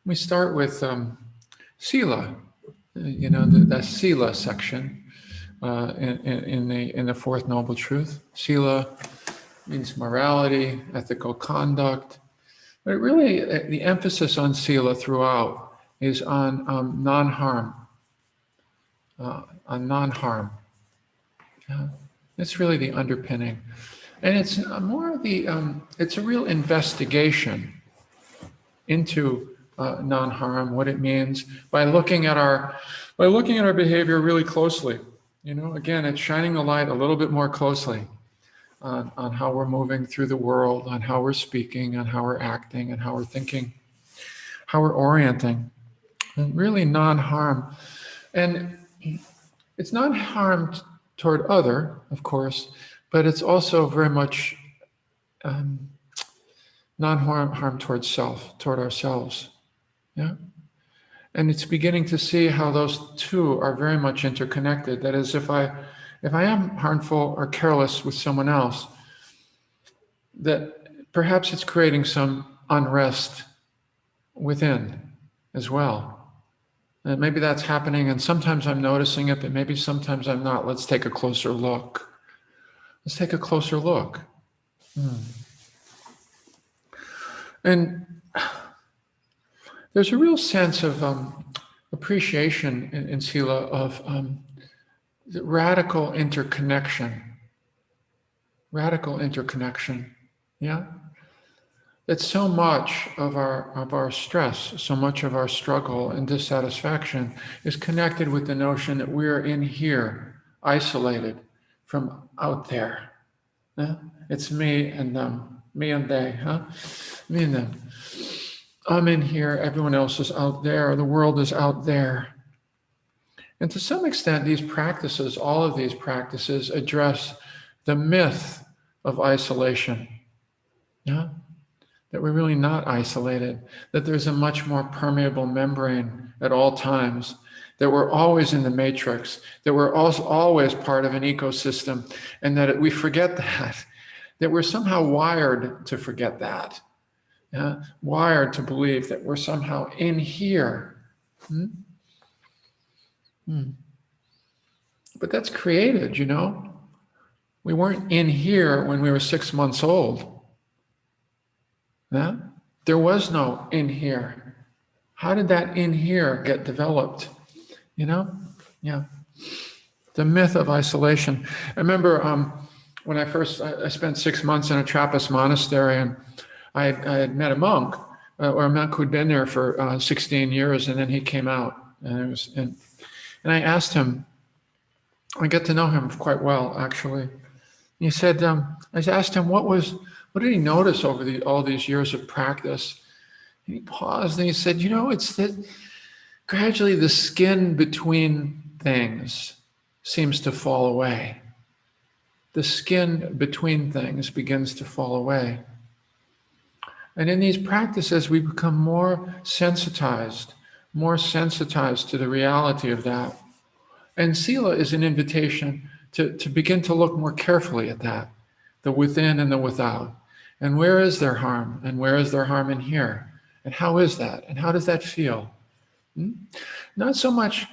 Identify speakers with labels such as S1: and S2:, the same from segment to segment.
S1: We start with Sila, the Sila section in the Fourth Noble Truth. Sila means morality, ethical conduct, but really the emphasis on Sila throughout is on non-harm, on non-harm. It's really the underpinning, and it's more of the it's a real investigation into non-harm, what it means by looking at our behavior really closely. Again, it's shining the light a little bit more closely on how we're moving through the world, on how we're speaking, on how we're acting, and how we're thinking, how we're orienting, and really non-harm. And it's not harm toward other, of course, but it's also very much non-harm toward self, toward ourselves. Yeah. And it's beginning to see how those two are very much interconnected. That is, if I am harmful or careless with someone else, that perhaps it's creating some unrest within as well. And maybe that's happening, and sometimes I'm noticing it, but maybe sometimes I'm not. Let's take a closer look. Let's take a closer look. And there's a real sense of appreciation in Sila of the radical interconnection. Radical interconnection, yeah? That so much of our stress, so much of our struggle and dissatisfaction is connected with the notion that we're in here, isolated from out there. Yeah? It's me and them, me and they, huh? Me and them. I'm in here, everyone else is out there, the world is out there. And to some extent, these practices, all of these practices, address the myth of isolation. Yeah? That we're really not isolated, that there's a much more permeable membrane at all times, that we're always in the matrix, that we're also always part of an ecosystem, and that we forget that we're somehow wired to forget that. Yeah? Wired to believe that we're somehow in here. But that's created, We weren't in here when we were 6 months old. Yeah? There was no in here. How did that in here get developed? Yeah. The myth of isolation. I remember when I spent 6 months in a Trappist monastery, and I had met a monk, or a monk who'd been there for 16 years, and then he came out, and I asked him. I got to know him quite well, actually. He said, I asked him what did he notice over all these years of practice? And he paused and he said, it's that gradually the skin between things seems to fall away. The skin between things begins to fall away. And in these practices, we become more sensitized to the reality of that. And Sila is an invitation to begin to look more carefully at that, the within and the without. And where is there harm? And where is there harm in here? And how is that? And how does that feel? Not so much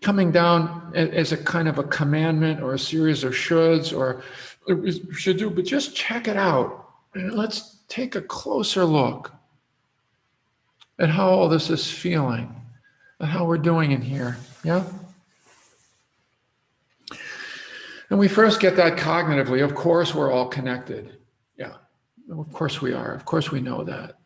S1: coming down as a kind of a commandment or a series of shoulds or should do, but just check it out. And let's take a closer look at how all this is feeling, at how we're doing in here. Yeah? And we first get that cognitively. Of course, we're all connected. Yeah, of course we are. Of course we know that.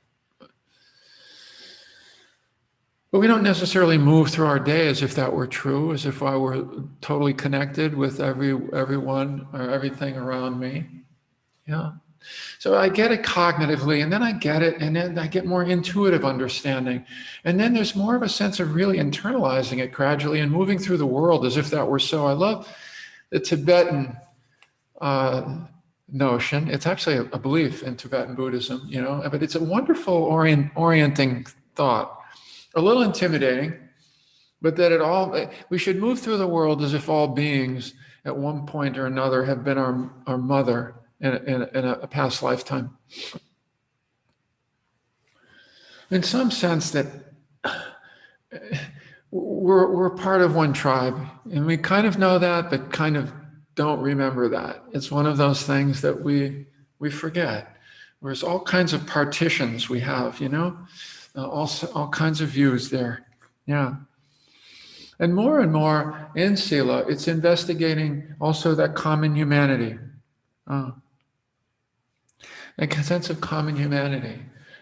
S1: But we don't necessarily move through our day as if that were true, as if I were totally connected with everyone or everything around me. Yeah. So I get it cognitively, and then I get it, and then I get more intuitive understanding. And then there's more of a sense of really internalizing it gradually and moving through the world as if that were so. I love the Tibetan notion. It's actually a belief in Tibetan Buddhism, but it's a wonderful orienting thought. A little intimidating, but that we should move through the world as if all beings at one point or another have been our mother in a past lifetime. In some sense that we're part of one tribe, and we kind of know that, but kind of don't remember that. It's one of those things that we forget. There's all kinds of partitions we have, all kinds of views there. Yeah. And more in Sila, it's investigating also that common humanity, a sense of common humanity.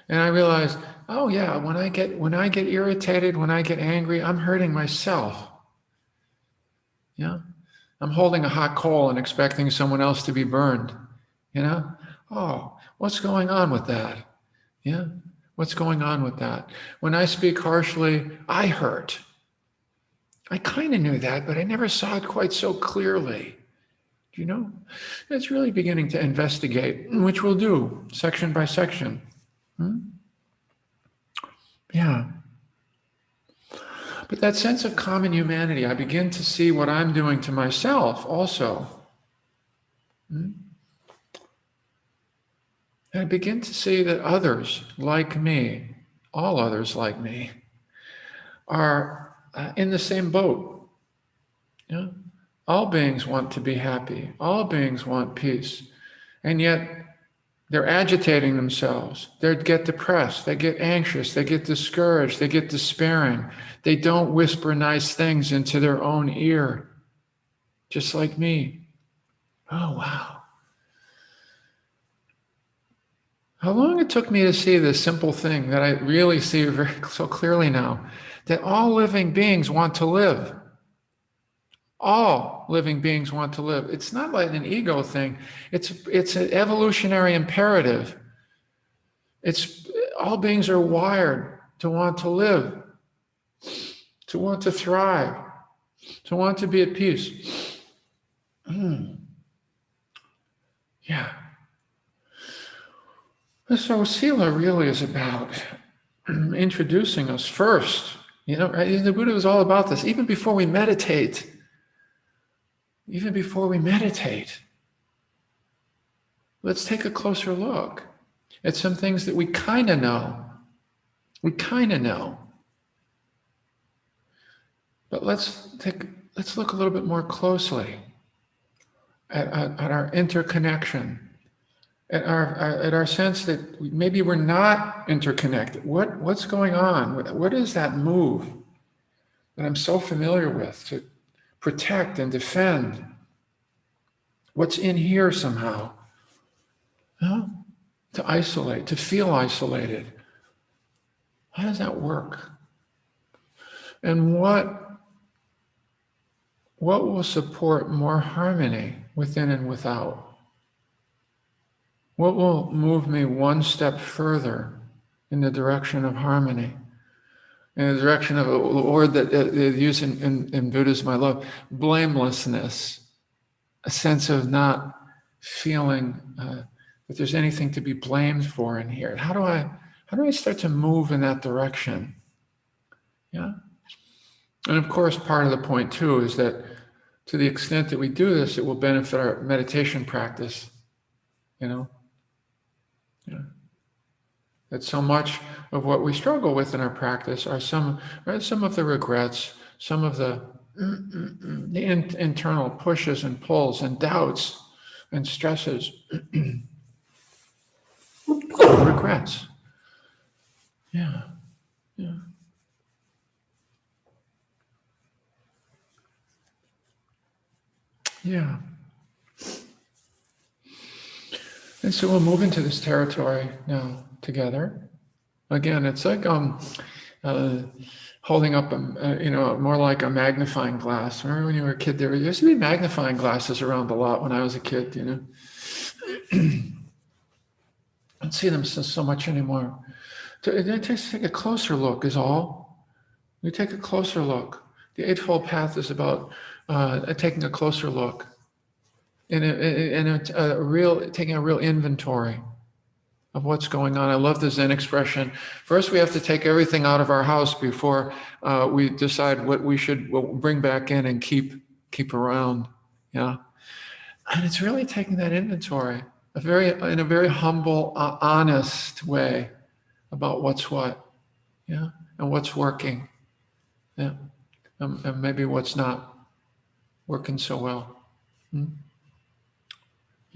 S1: And I realized, oh yeah, when I get irritated, when I get angry, I'm hurting myself. Yeah, I'm holding a hot coal and expecting someone else to be burned. Oh, what's going on with that? Yeah, what's going on with that? When I speak harshly, I hurt. I kind of knew that, but I never saw it quite so clearly. It's really beginning to investigate, which we'll do section by section. Yeah. But that sense of common humanity, I begin to see what I'm doing to myself also. And I begin to see that others like me, all others like me, are in the same boat. Yeah? All beings want to be happy. All beings want peace. And yet they're agitating themselves. They get depressed. They get anxious. They get discouraged. They get despairing. They don't whisper nice things into their own ear, just like me. Oh, wow. How long it took me to see this simple thing that I really see so clearly now, that all living beings want to live. All living beings want to live. It's not like an ego thing. It's an evolutionary imperative. It's all beings are wired to want to live, to want to thrive, to want to be at peace. Yeah. So Sila really is about introducing us first. Right? The Buddha was all about this. Even before we meditate, let's take a closer look at some things that we kind of know. But let's look a little bit more closely at our interconnection, at our sense that maybe we're not interconnected. What's going on? What is that move that I'm so familiar with to protect and defend? What's in here somehow? To isolate, to feel isolated. How does that work? And what will support more harmony within and without? What will move me one step further in the direction of harmony? In the direction of a word that they use in Buddhism, I love, blamelessness. A sense of not feeling that there's anything to be blamed for in here. How do I start to move in that direction? Yeah. And of course, part of the point too is that to the extent that we do this, it will benefit our meditation practice. Yeah. That so much of what we struggle with in our practice are some of the regrets, some of the internal pushes and pulls and doubts and stresses, regrets. Yeah. And so we'll move into this territory now together. Again, it's like holding up more like a magnifying glass. Remember when you were a kid, there used to be magnifying glasses around a lot when I was a kid, I don't see them so much anymore. It takes to take a closer look is all. We take a closer look. The Eightfold Path is about taking a closer look and taking a real inventory of what's going on. I love the Zen expression. First, we have to take everything out of our house before we decide what we should bring back in and keep around. Yeah, and it's really taking that inventory in a very humble, honest way about what's what. Yeah, and what's working. Yeah. And maybe what's not working so well. Hmm?